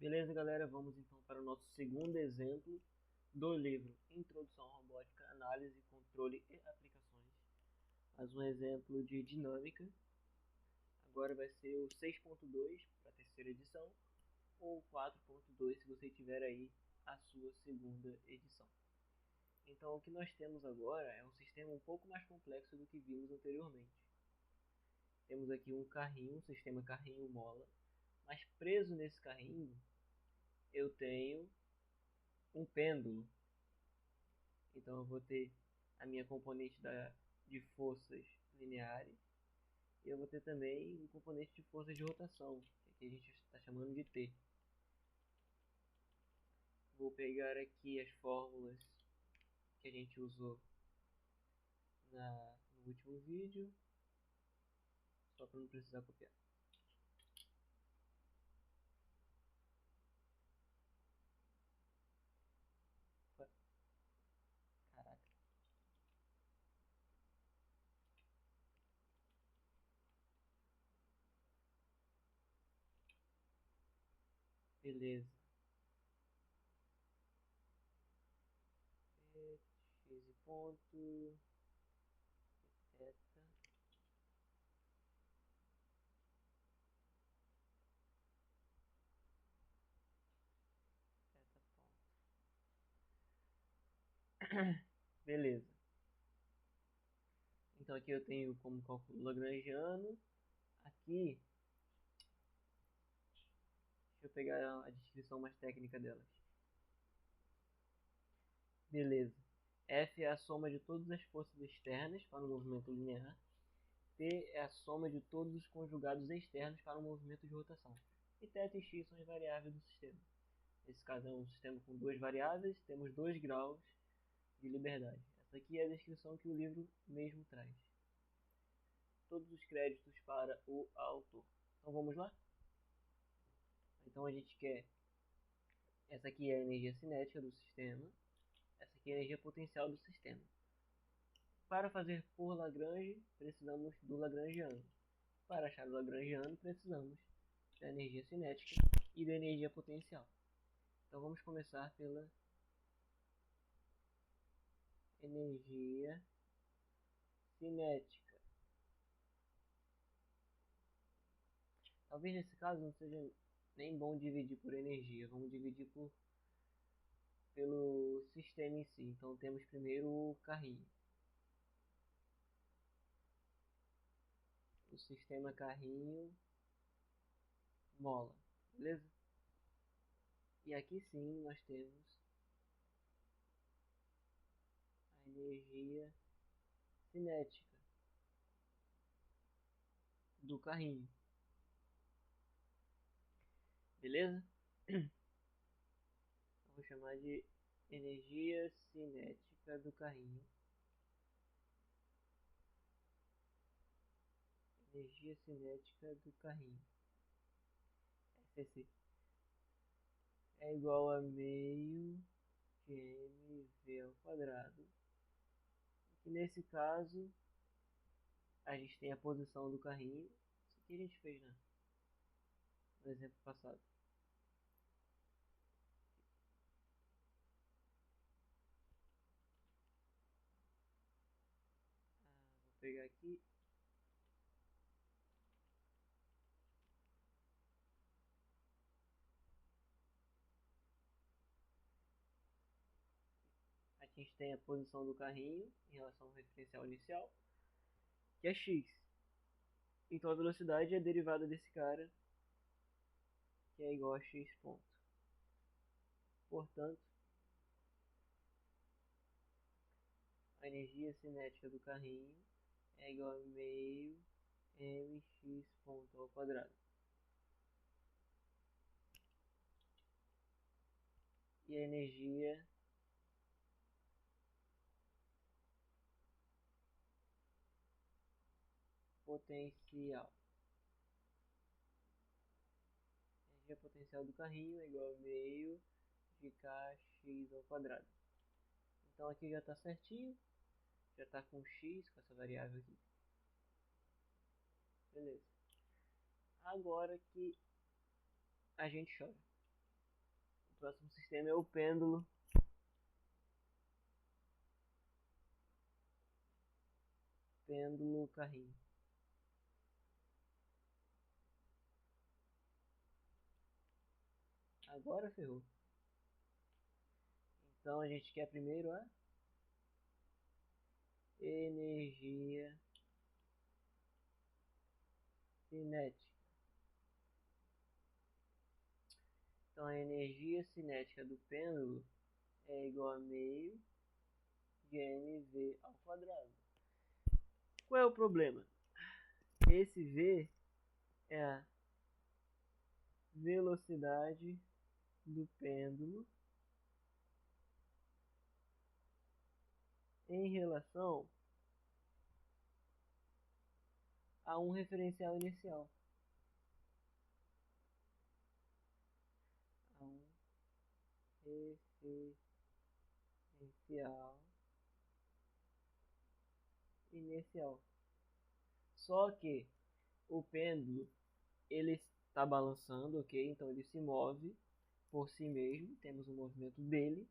Beleza, galera? Vamos então para o nosso segundo exemplo do livro Introdução à Robótica, Análise, Controle e Aplicações. Mais um exemplo de dinâmica. Agora vai ser o 6.2 para a terceira edição, ou 4.2 se você tiver aí a sua segunda edição. Então o que nós temos agora é um sistema um pouco mais complexo do que vimos anteriormente. Temos aqui um carrinho, um sistema carrinho-mola, mas preso nesse carrinho eu tenho um pêndulo. Então eu vou ter a minha componente de forças lineares e eu vou ter também um componente de forças de rotação, que aqui a gente está chamando de T. Vou pegar aqui as fórmulas que a gente usou no último vídeo, só para não precisar copiar. Caraca. Beleza. X e ponto. Θ. Θ ponto. Beleza. Então aqui eu tenho como cálculo lagrangiano. Aqui, deixa eu pegar a descrição mais técnica delas. Beleza. F é a soma de todas as forças externas para um movimento linear. T é a soma de todos os conjugados externos para um movimento de rotação. E θ e x são as variáveis do sistema. Nesse caso é um sistema com duas variáveis, temos 2 graus de liberdade. Essa aqui é a descrição que o livro mesmo traz. Todos os créditos para o autor. Então vamos lá? Então a gente quer... Essa aqui é a energia cinética do sistema. Essa aqui é a energia potencial do sistema. Para fazer por Lagrange, precisamos do lagrangiano. Para achar o lagrangiano, precisamos da energia cinética e da energia potencial. Então vamos começar pela energia cinética. Talvez nesse caso não seja nem bom dividir por energia, vamos dividir pelo sistema em si. Então temos primeiro o carrinho. O sistema carrinho mola, beleza? E aqui sim nós temos a energia cinética do carrinho, beleza? Eu vou chamar de energia cinética do carrinho. Energia cinética do carrinho, FC, é igual a meio de mv ao quadrado. E nesse caso a gente tem a posição do carrinho. Isso aqui a gente fez no exemplo passado. Vou pegar aqui. Aqui a gente tem a posição do carrinho em relação ao referencial inicial, que é x. Então a velocidade é a derivada desse cara, que é igual a x ponto. Portanto, a energia cinética do carrinho é igual a meio mx ponto ao quadrado. E a energia potencial. A energia potencial do carrinho é igual a meio de kx ao quadrado. Então aqui já está certinho. Já está com x, com essa variável aqui. Beleza. Agora que a gente chora. próximo sistema é o pêndulo. Pêndulo carrinho. Agora ferrou. Então a gente quer primeiro a energia cinética. Então a energia cinética do pêndulo é igual a meio de mv ao quadrado. Qual é o problema? Esse v é a velocidade do pêndulo em relação a um referencial inicial. A um referencial inicial. Só que o pêndulo ele está balançando, ok? Então ele se move por si mesmo, temos o movimento dele,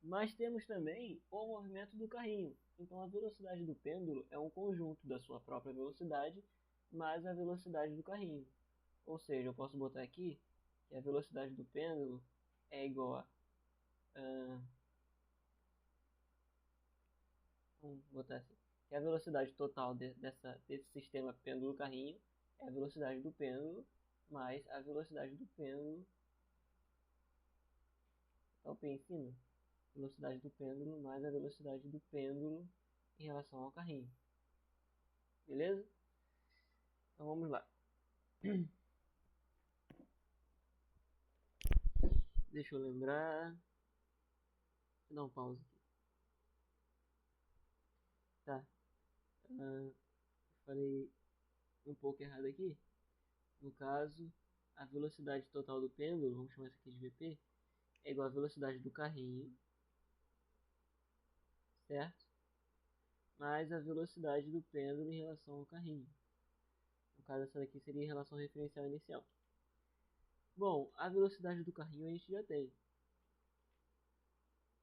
mas temos também o movimento do carrinho. Então a velocidade do pêndulo é um conjunto da sua própria velocidade mais a velocidade do carrinho. Ou seja, eu posso botar aqui que a velocidade do pêndulo é igual a vamos botar assim, que a velocidade total desse sistema pêndulo-carrinho é a velocidade do pêndulo mais a velocidade do pêndulo. Então P em cima, velocidade do pêndulo mais a velocidade do pêndulo em relação ao carrinho. Beleza? Então vamos lá. Deixa eu lembrar. Vou dar um pause aqui. Tá. Falei um pouco errado aqui. No caso, a velocidade total do pêndulo, vamos chamar isso aqui de VP, é igual à velocidade do carrinho, certo? Mais a velocidade do pêndulo em relação ao carrinho. No caso, essa daqui seria em relação ao referencial inicial. Bom, a velocidade do carrinho a gente já tem.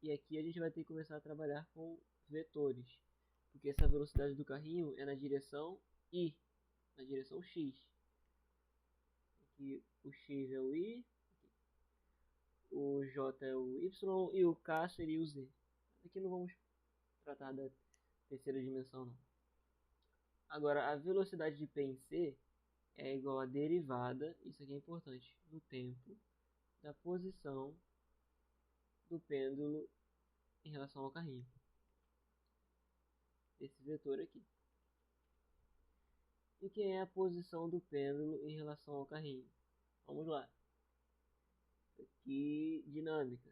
E aqui a gente vai ter que começar a trabalhar com vetores. Porque essa velocidade do carrinho é na direção I, na direção X. Aqui o X é o I, o J é o Y e o K seria o Z. Aqui não vamos tratar da terceira dimensão não. Agora, a velocidade de P em C é igual a derivada, isso aqui é importante, do tempo da posição do pêndulo em relação ao carrinho. Esse vetor aqui. E quem é a posição do pêndulo em relação ao carrinho? Vamos lá. Aqui, dinâmica.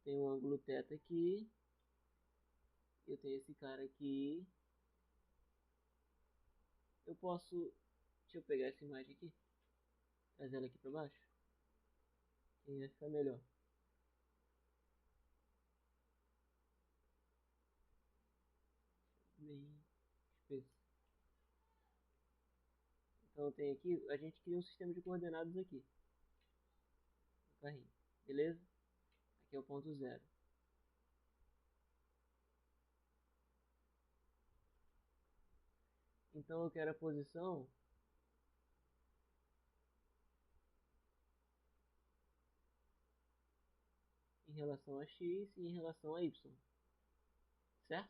Tem um ângulo θ aqui. Eu tenho esse cara aqui. Eu posso... Deixa eu pegar essa imagem aqui. Trazer ela aqui para baixo. Que vai ficar melhor. Bem espesso. Então tem aqui, a gente cria um sistema de coordenadas aqui. No carrinho. Beleza? Aqui é o ponto 0. Então eu quero a posição em relação a x e em relação a y. Certo?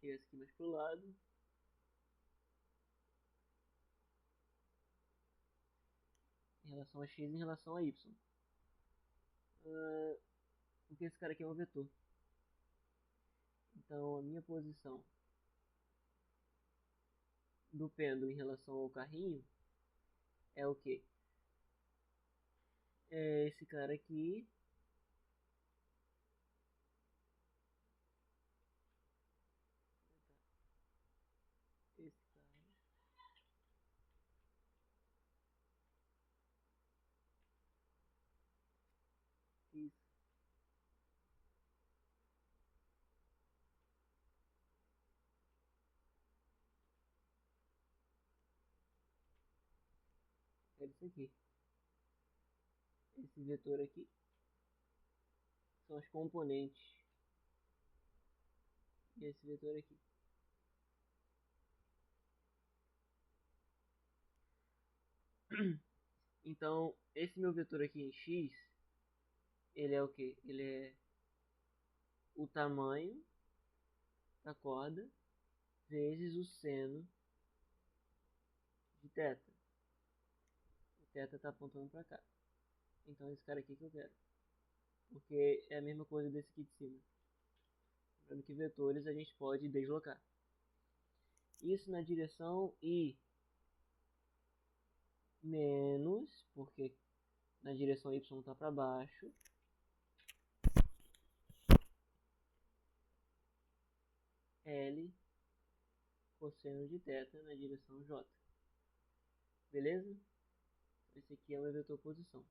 Chega esse aqui mais pro lado. Em relação a x e em relação a y. Porque esse cara aqui é um vetor. Então a minha posição do pêndulo em relação ao carrinho é o que? É esse cara aqui. Esse cara. Isso. É isso aqui. esse vetor aqui são os componentes e esse vetor aqui. Então, esse meu vetor aqui em x, ele é o que? Ele é o tamanho da corda vezes o seno de θ. O θ está apontando para cá. Então, esse cara aqui que eu quero. Porque é a mesma coisa desse aqui de cima. Lembrando que vetores a gente pode deslocar. Isso na direção I menos, porque na direção Y está para baixo, L cosseno de θ na direção J. Beleza? Esse aqui é o meu vetor posição.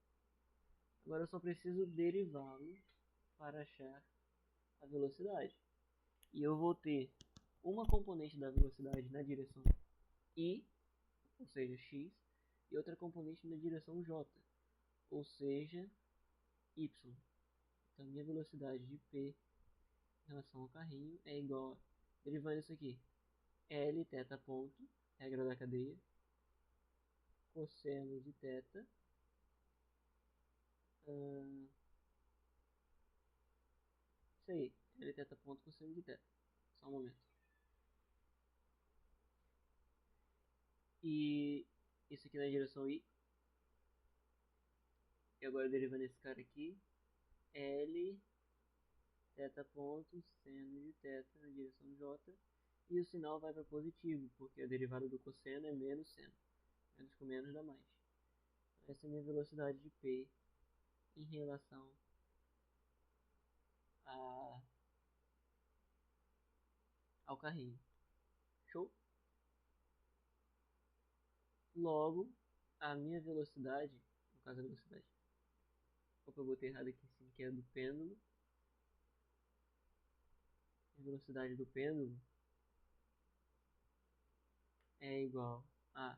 Agora eu só preciso derivá-lo para achar a velocidade. E eu vou ter uma componente da velocidade na direção I, ou seja, x, e outra componente na direção j, ou seja, y. Então, minha velocidade de p em relação ao carrinho é igual a, derivando isso aqui, L θ ponto, regra da cadeia, cosseno de θ, isso aí, L θ ponto, cosseno de θ. Só um momento. E isso aqui na direção I. E agora derivando esse cara aqui, L θ ponto, seno de θ na direção J. E o sinal vai para positivo, porque a derivada do cosseno é menos seno. Menos com menos dá mais. Essa é a minha velocidade de P em relação ao carrinho. Show? Logo, a minha velocidade, no caso a velocidade, opa, eu botei errado aqui sim, que é do pêndulo. A velocidade do pêndulo é igual a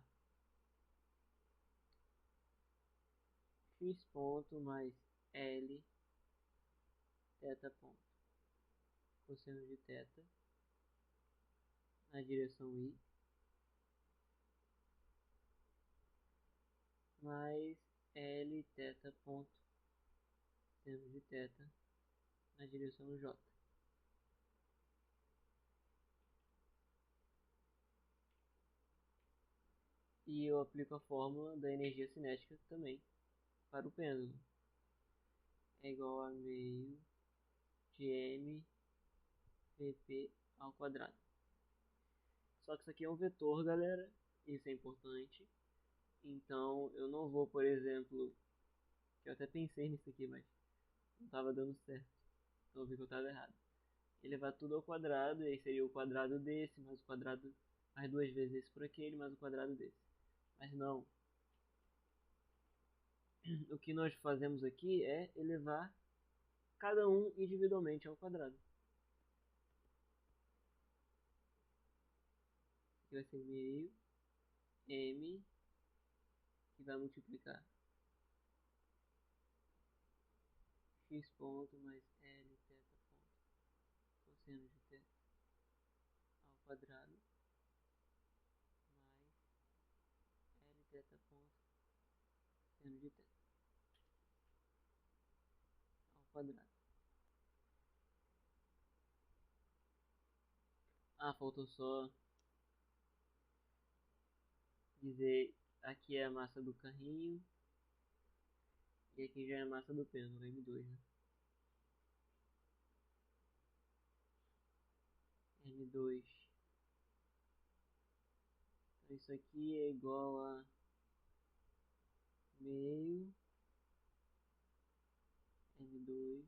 x ponto mais L θ ponto, cosseno de θ na direção I, mais L θ ponto, seno de θ na direção J. E eu aplico a fórmula da energia cinética também para o pêndulo. É igual a meio de m pp ao quadrado. Só que isso aqui é um vetor, galera. Isso é importante. Então eu não vou, por exemplo, que eu até pensei nisso aqui, mas não estava dando certo. Então eu vi que eu estava errado. Elevar tudo ao quadrado, e aí seria o quadrado desse, mais o quadrado, mais duas vezes esse por aquele, mais o quadrado desse. Mas não. O que nós fazemos aqui é elevar cada um individualmente ao quadrado. Aqui vai ser meio m, que vai multiplicar x ponto mais L θ ponto, cosseno de θ ao quadrado, mais L θ ponto, seno de θ ao quadrado. Ah, faltou só dizer, aqui é a massa do carrinho e aqui já é a massa do pêndulo, M2, né? M2. Então isso aqui é igual a meio M2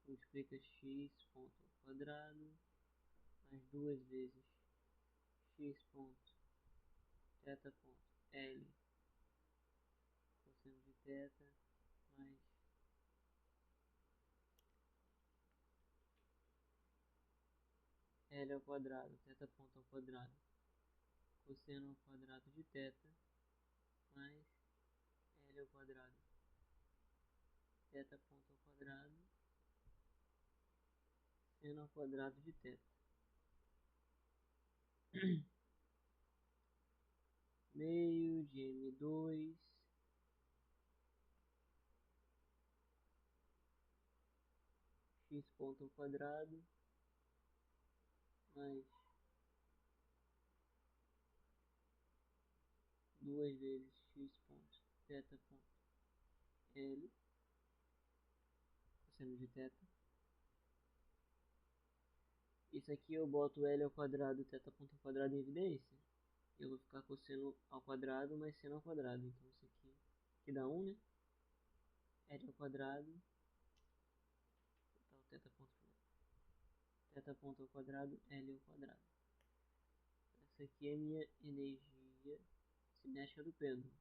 multiplica x ponto ao quadrado mais duas vezes x ponto θ ponto L cosseno de θ mais L ao quadrado, θ ponto ao quadrado, cosseno ao quadrado de θ mais L L ao quadrado, θ ponto ao quadrado, seno ao quadrado de θ. Meio de M2 x ponto ao quadrado mais 2 vezes x ponto θ ponto L cosseno de θ. Isso aqui eu boto L ao quadrado, θ ponto ao quadrado em evidência. Eu vou ficar cosseno ao quadrado mais seno ao quadrado. Então isso aqui dá 1, né? L ao quadrado. Então θ ponto ao quadrado, L ao quadrado. Essa aqui é a minha energia cinética do pêndulo.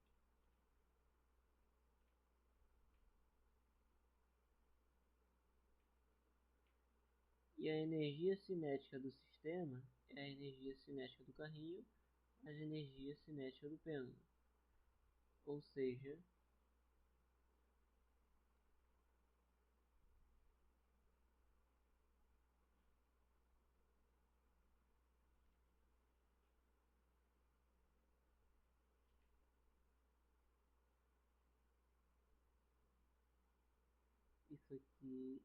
E a energia cinética do sistema é a energia cinética do carrinho mais a energia cinética do pêndulo. Ou seja, isso aqui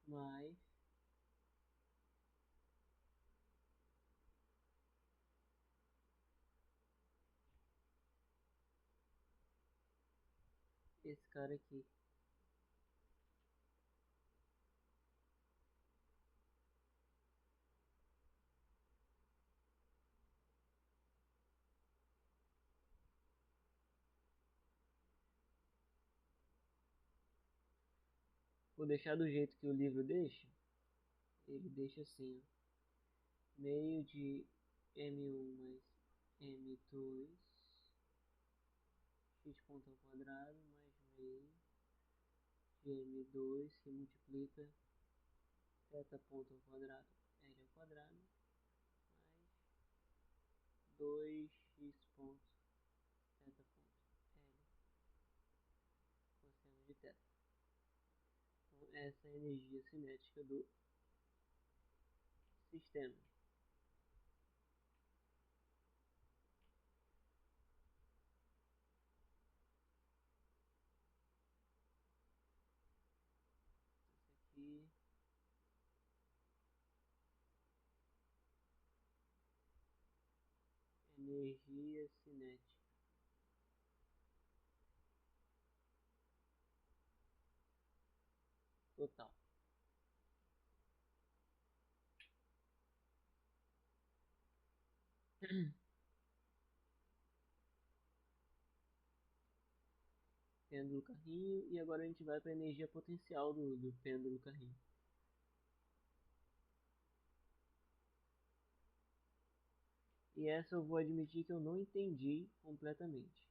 mais esse cara aqui. Vou deixar do jeito que o livro deixa. Ele deixa assim, ó. Meio de M1 mais M2 x ponto ao quadrado mais meio de M2 que multiplica θ ponto ao quadrado L ao quadrado mais 2x ponto θ ponto L cosseno de θ. Então essa é a energia cinética do sistema. Esse aqui energia cinética total. Pêndulo carrinho, e agora a gente vai para a energia potencial do pêndulo carrinho. E essa eu vou admitir que eu não entendi completamente.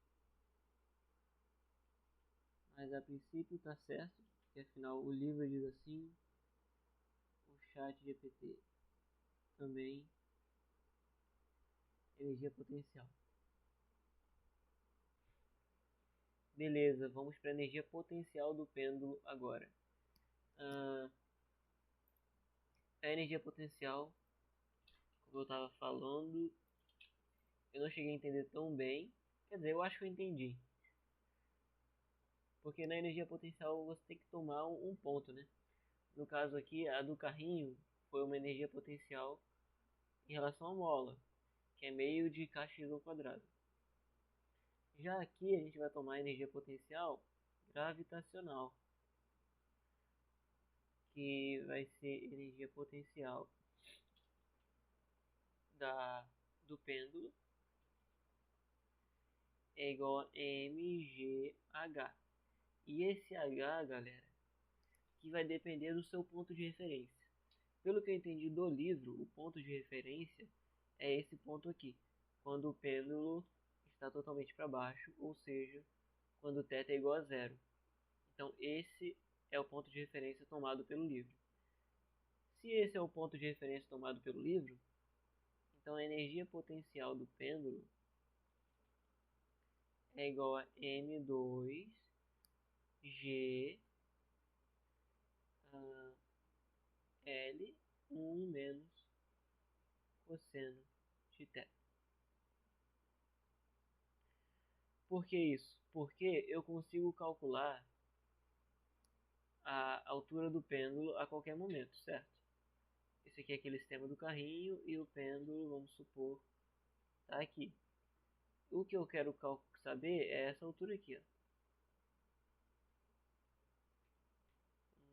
Mas a princípio tá certo, porque afinal o livro diz assim, o chat GPT também, energia potencial. Beleza, vamos para a energia potencial do pêndulo agora. A energia potencial, como eu estava falando, eu não cheguei a entender tão bem. Quer dizer, eu acho que eu entendi. Porque na energia potencial você tem que tomar um ponto, né? No caso aqui, a do carrinho foi uma energia potencial em relação à mola, que é meio de kx ao quadrado. Já aqui a gente vai tomar energia potencial gravitacional, que vai ser energia potencial do pêndulo é igual a mgh. E esse h, galera, que vai depender do seu ponto de referência. Pelo que eu entendi do livro, o ponto de referência é esse ponto aqui, quando o pêndulo está totalmente para baixo, ou seja, quando θ é igual a zero. Então esse é o ponto de referência tomado pelo livro. Se esse é o ponto de referência tomado pelo livro, então a energia potencial do pêndulo é igual a M2G L1 menos cosseno de θ. Por que isso? Porque eu consigo calcular a altura do pêndulo a qualquer momento, certo? Esse aqui é aquele sistema do carrinho e o pêndulo, vamos supor, está aqui. O que eu quero saber é essa altura aqui, ó.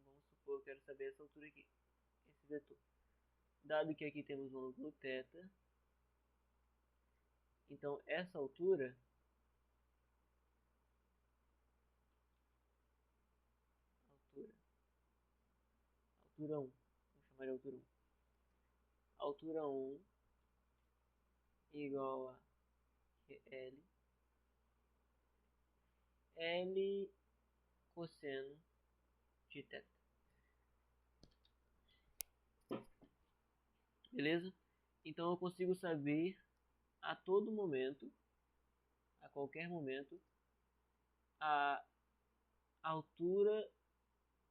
Vamos supor que eu quero saber essa altura aqui, esse vetor. Dado que aqui temos um ângulo θ, então essa altura altura 1, vamos chamar de altura 1. Altura 1 igual a L cosseno de θ. Beleza? Então eu consigo saber a todo momento, a qualquer momento, a altura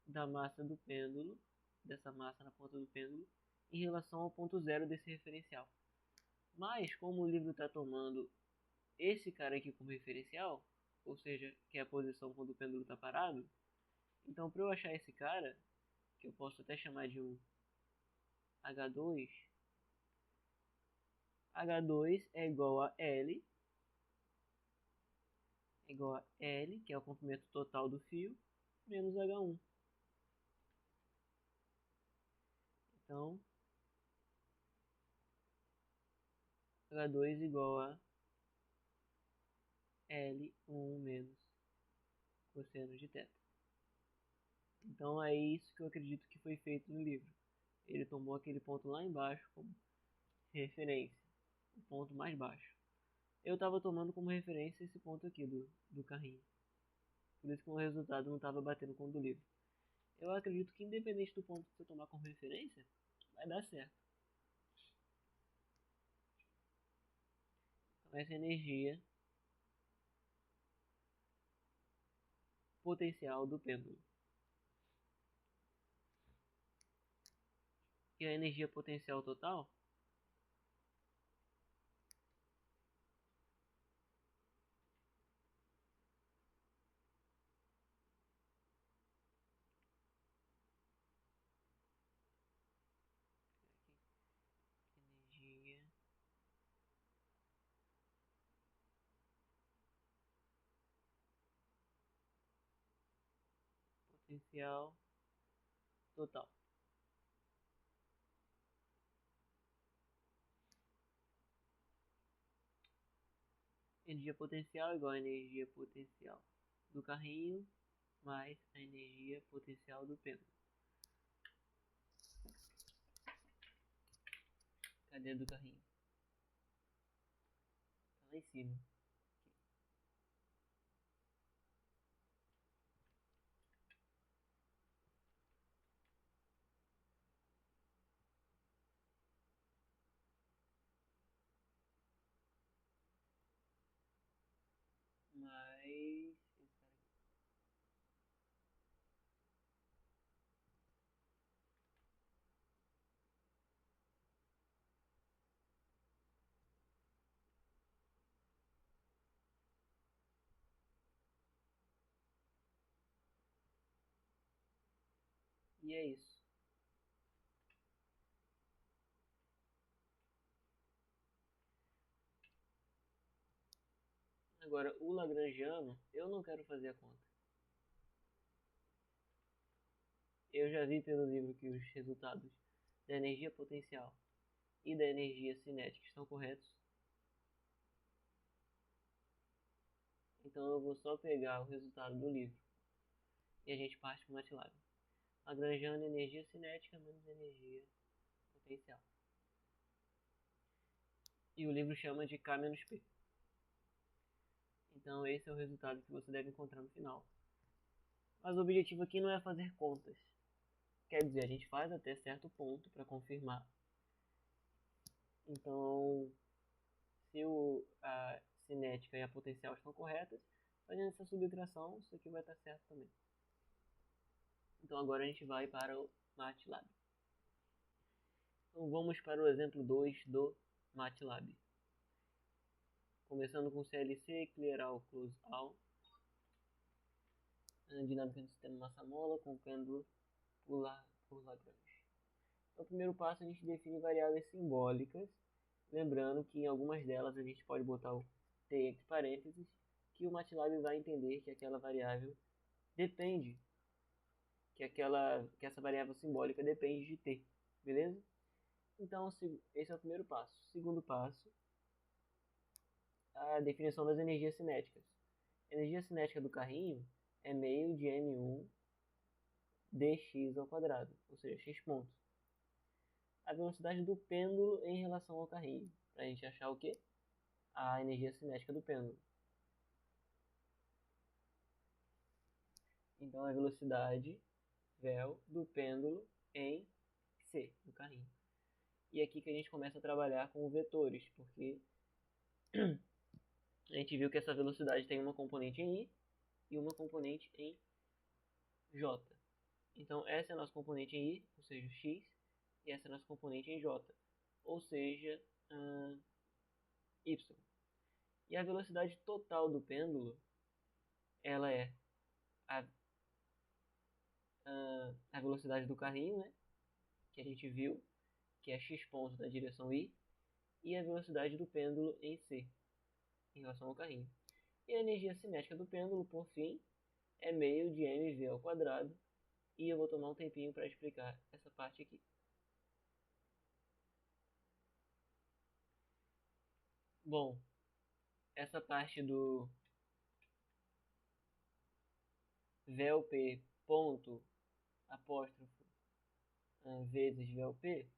da massa do pêndulo, dessa massa na ponta do pêndulo, em relação ao ponto zero desse referencial. Mas como o livro está tomando esse cara aqui como referencial, ou seja, que é a posição quando o pêndulo está parado, então para eu achar esse cara, que eu posso até chamar de um H2, H2 é igual a L, que é o comprimento total do fio, menos H1. Então, H2 igual a L1 menos cosseno de θ. Então é isso que eu acredito que foi feito no livro. Ele tomou aquele ponto lá embaixo como referência, o ponto mais baixo. Eu estava tomando como referência esse ponto aqui do carrinho. Por isso que o resultado não estava batendo com o do livro. Eu acredito que independente do ponto que você tomar como referência, vai dar certo. Então essa energia potencial do pêndulo. E a energia potencial total energia potencial total. Energia potencial igual a energia potencial do carrinho mais a energia potencial do pêndulo. Cadê do carrinho? Tá lá em cima. Mais esse cara aqui. E é isso. Agora, o lagrangiano, eu não quero fazer a conta. Eu já vi pelo livro que os resultados da energia potencial e da energia cinética estão corretos. Então eu vou só pegar o resultado do livro e a gente parte para o MATLAB. Lagrangiano, energia cinética menos energia potencial. E o livro chama de K menos P. Então esse é o resultado que você deve encontrar no final. Mas o objetivo aqui não é fazer contas. Quer dizer, a gente faz até certo ponto para confirmar. Então, se a cinética e a potencial estão corretas, fazendo essa subtração, isso aqui vai estar certo também. Então agora a gente vai para o MATLAB. Então vamos para o exemplo 2 do MATLAB. Começando com CLC, Clear All, Close All. Dinâmica do sistema massa-mola com pêndulo por Lagrange. Então, o primeiro passo a gente define variáveis simbólicas, lembrando que em algumas delas a gente pode botar o t entre parênteses, que o MATLAB vai entender que aquela variável depende, que essa variável simbólica depende de t, beleza? Então, esse é o primeiro passo. Segundo passo, a definição das energias cinéticas. A energia cinética do carrinho é meio de m1 dx ao quadrado, ou seja, x pontos. A velocidade do pêndulo em relação ao carrinho, para a gente achar o quê? A energia cinética do pêndulo. Então, a velocidade vel do pêndulo em c, do carrinho. E é aqui que a gente começa a trabalhar com vetores, porque a gente viu que essa velocidade tem uma componente em i e uma componente em j. Então, essa é a nossa componente em i, ou seja, x, e essa é a nossa componente em j, ou seja, y. E a velocidade total do pêndulo, ela é a velocidade do carrinho, né, que a gente viu, que é x pontos na direção i, e a velocidade do pêndulo em c, em relação ao carrinho. E a energia cinética do pêndulo, por fim, é meio de mv ao quadrado, e eu vou tomar um tempinho para explicar essa parte aqui. Bom, essa parte do VLP ponto apóstrofo vezes VLP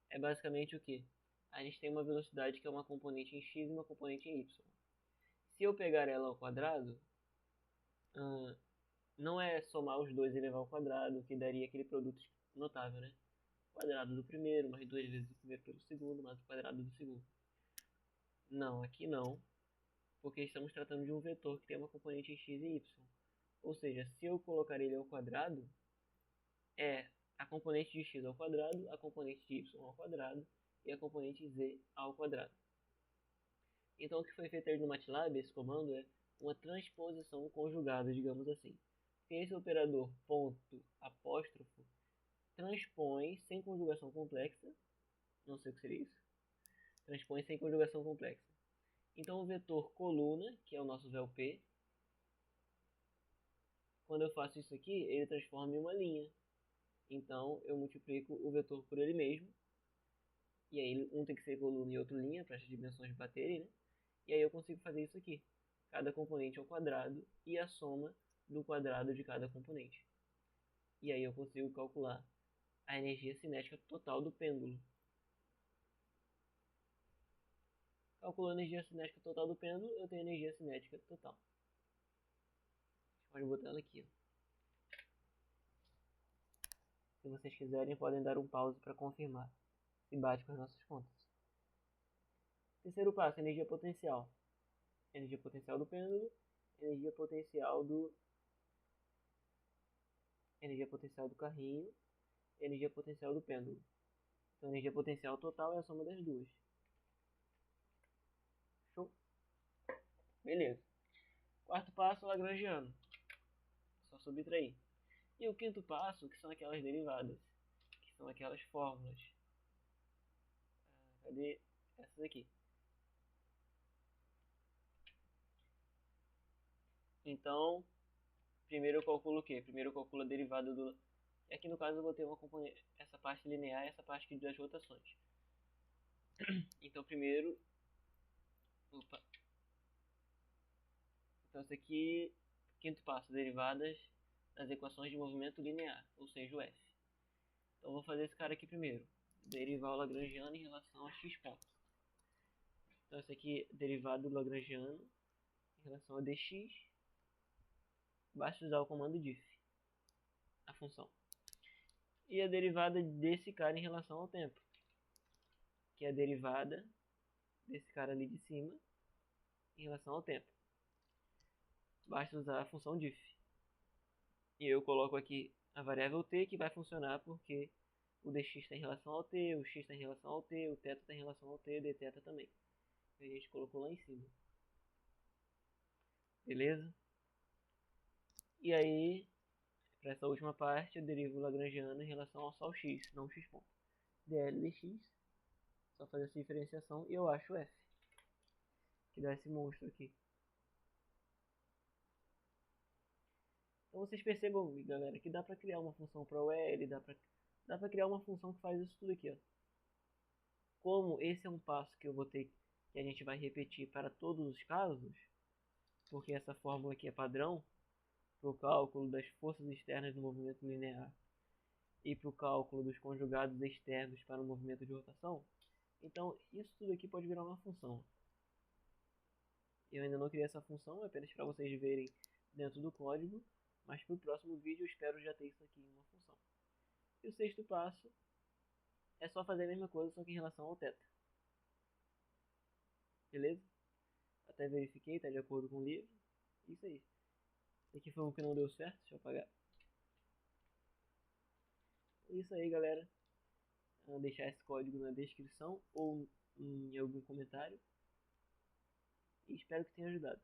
é basicamente o que? A gente tem uma velocidade que é uma componente em x e uma componente em y. Se eu pegar ela ao quadrado, não é somar os dois e elevar ao quadrado, que daria aquele produto notável, né? Quadrado do primeiro, mais duas vezes o primeiro pelo segundo, mais o quadrado do segundo. Não, aqui não, porque estamos tratando de um vetor que tem uma componente em x e y. Ou seja, se eu colocar ele ao quadrado, é a componente de x ao quadrado, a componente de y ao quadrado e a componente z ao quadrado. Então o que foi feito aí no MATLAB, esse comando, é uma transposição conjugada, digamos assim. Porque esse operador ponto apóstrofo transpõe sem conjugação complexa, não sei o que seria isso, transpõe sem conjugação complexa. Então o vetor coluna, que é o nosso VLP, quando eu faço isso aqui, ele transforma em uma linha. Então eu multiplico o vetor por ele mesmo, e aí um tem que ser coluna e outro linha, para as dimensões baterem, né? E aí eu consigo fazer isso aqui. Cada componente ao quadrado e a soma do quadrado de cada componente. E aí eu consigo calcular a energia cinética total do pêndulo. Calculando a energia cinética total do pêndulo, eu tenho a energia cinética total. A gente pode botar ela aqui. Ó. Se vocês quiserem, podem dar um pause para confirmar se bate com as nossas contas. Terceiro passo, energia potencial. Energia potencial do pêndulo, energia potencial do carrinho, energia potencial do pêndulo. Então, a energia potencial total é a soma das duas. Show? Beleza. Quarto passo, lagrangiano. Só subtrair. E o quinto passo, que são aquelas derivadas, que são aquelas fórmulas. Cadê essas aqui? Então, primeiro eu calculo o quê? Primeiro eu calculo a derivada do... Aqui no caso eu vou ter uma componente, essa parte linear e essa parte aqui das rotações. Então primeiro... Opa. Então esse aqui, quinto passo, derivadas das equações de movimento linear, ou seja, o F. Então eu vou fazer esse cara aqui primeiro. Derivar o lagrangiano em relação a x pontos. Então esse aqui, derivado do lagrangiano em relação a dx basta usar o comando diff, a função. E a derivada desse cara em relação ao tempo, que é a derivada desse cara ali de cima em relação ao tempo. Basta usar a função diff. E eu coloco aqui a variável t, que vai funcionar porque o dx está em relação ao t, o x está em relação ao t, o θ está em relação ao t, o dθ também. A gente colocou lá em cima. Beleza? E aí, para essa última parte, eu derivo o lagrangiano em relação ao só o x, não o x ponto. dl dx, só fazer essa diferenciação e eu acho f, que dá esse monstro aqui. Então vocês percebam, galera, que dá para criar uma função para o L, dá para criar uma função que faz isso tudo aqui, ó. Como esse é um passo que eu vou ter, que a gente vai repetir para todos os casos, porque essa fórmula aqui é padrão para o cálculo das forças externas do movimento linear e para o cálculo dos conjugados externos para o movimento de rotação, então isso tudo aqui pode virar uma função. Eu ainda não criei essa função, é apenas para vocês verem dentro do código, mas para o próximo vídeo eu espero já ter isso aqui em uma função. E o sexto passo é só fazer a mesma coisa, só que em relação ao θ. Beleza? Até verifiquei, está de acordo com o livro. Isso aí. Esse aqui foi um que não deu certo, deixa eu apagar. Isso aí, galera. Vou deixar esse código na descrição ou em algum comentário. E espero que tenha ajudado.